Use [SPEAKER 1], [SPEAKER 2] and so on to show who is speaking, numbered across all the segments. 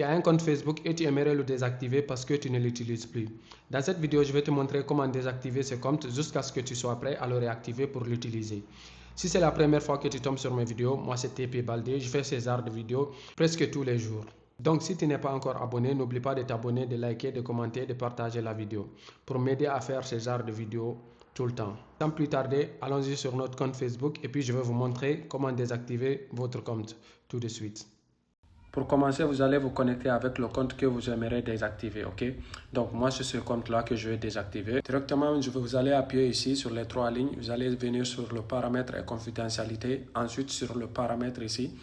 [SPEAKER 1] Tu as un compte Facebook et tu aimerais le désactiver parce que tu ne l'utilises plus. Dans cette vidéo, je vais te montrer comment désactiver ce compte jusqu'à ce que tu sois prêt à le réactiver pour l'utiliser. Si c'est la première fois que tu tombes sur mes vidéos, moi c'est TP Baldé, je fais ces genres de vidéos presque tous les jours. Donc si tu n'es pas encore abonné, n'oublie pas de t'abonner, de liker, de commenter, de partager la vidéo pour m'aider à faire ces genres de vidéos tout le temps. Sans plus tarder, allons-y sur notre compte Facebook et puis je vais vous montrer comment désactiver votre compte tout de suite. Pour commencer, vous allez vous connecter avec le compte que vous aimeriez désactiver, ok? Donc, moi, c'est ce compte-là que je vais désactiver. Directement, vous allez appuyer ici sur les trois lignes. Vous allez venir sur le paramètre et confidentialité. Ensuite, sur le paramètre ici.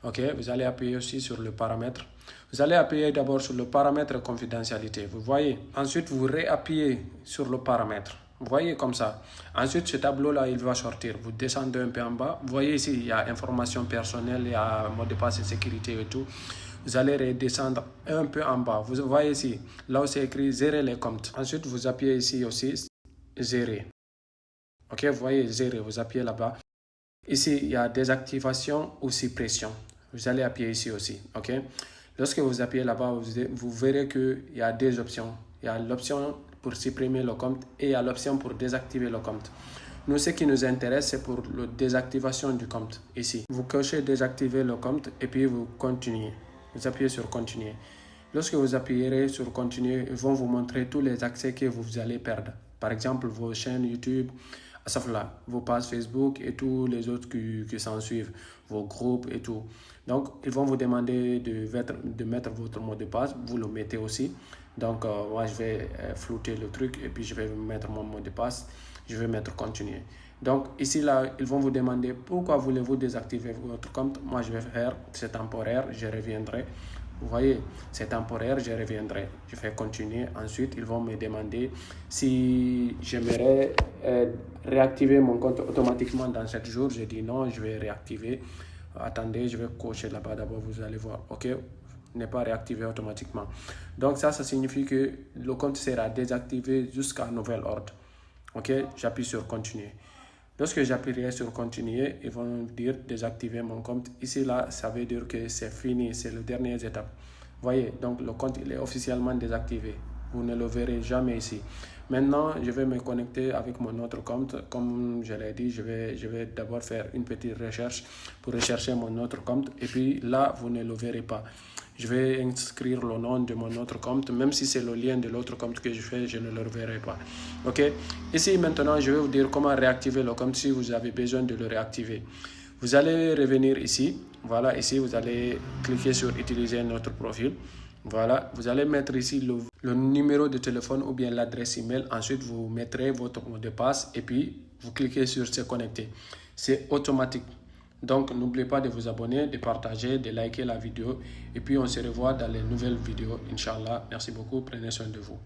[SPEAKER 1] Ok, vous allez appuyer aussi sur le paramètre. Vous allez appuyer d'abord sur le paramètre et confidentialité. Vous voyez? Ensuite, vous réappuyez sur le paramètre. Vous voyez comme ça. Ensuite, ce tableau-là, il va sortir. Vous descendez un peu en bas. Vous voyez ici, il y a information personnelle, il y a mot de passe et sécurité et tout. Vous allez redescendre un peu en bas. Vous voyez ici, là où c'est écrit gérer les comptes. Ensuite, vous appuyez ici aussi, gérer. Ok, vous voyez, gérer, vous appuyez là-bas. Ici, il y a désactivation ou suppression. Vous allez appuyer ici aussi. Ok. Lorsque vous appuyez là-bas, vous verrez qu'il y a deux options. Il y a l'option pour supprimer le compte et il y a l'option pour désactiver le compte. Nous, ce qui nous intéresse, c'est pour la désactivation du compte. Ici, vous cochez désactiver le compte et puis vous continuez. Vous appuyez sur continuer. Lorsque vous appuyerez sur continuer, ils vont vous montrer tous les accès que vous allez perdre. Par exemple, vos chaînes YouTube, vos pages Facebook et tous les autres qui s'en suivent, vos groupes et tout. Donc, ils vont vous demander de mettre votre mot de passe. Vous le mettez aussi. Donc, moi, je vais flouter le truc et puis je vais mettre mon mot de passe. Je vais mettre continuer. Donc, ici, là, ils vont vous demander pourquoi voulez-vous désactiver votre compte. Moi, je vais faire, c'est temporaire, je reviendrai. Vous voyez, c'est temporaire, je reviendrai. Je fais continuer. Ensuite, ils vont me demander si j'aimerais réactiver mon compte automatiquement dans 7 jours. Je dis non, je vais réactiver. Attendez, je vais cocher là-bas d'abord, vous allez voir. OK, n'est pas réactivé automatiquement. Donc ça signifie que le compte sera désactivé jusqu'à nouvel ordre. OK, j'appuie sur continuer. Lorsque j'appuierai sur continuer, ils vont dire désactiver mon compte. Ici, là, ça veut dire que c'est fini, c'est la dernière étape. Voyez, donc le compte il est officiellement désactivé. Vous ne le verrez jamais ici. Maintenant, je vais me connecter avec mon autre compte. Comme je l'ai dit, je vais d'abord faire une petite recherche pour rechercher mon autre compte. Et puis là, vous ne le verrez pas. Je vais inscrire le nom de mon autre compte. Même si c'est le lien de l'autre compte que je fais, je ne le verrai pas. OK? Ici, maintenant, je vais vous dire comment réactiver le compte si vous avez besoin de le réactiver. Vous allez revenir ici. Voilà, ici, vous allez cliquer sur utiliser notre profil. Voilà, vous allez mettre ici le numéro de téléphone ou bien l'adresse email. Ensuite, vous mettrez votre mot de passe et puis vous cliquez sur se connecter. C'est automatique. Donc, n'oubliez pas de vous abonner, de partager, de liker la vidéo. Et puis, on se revoit dans les nouvelles vidéos, Inch'Allah. Merci beaucoup. Prenez soin de vous.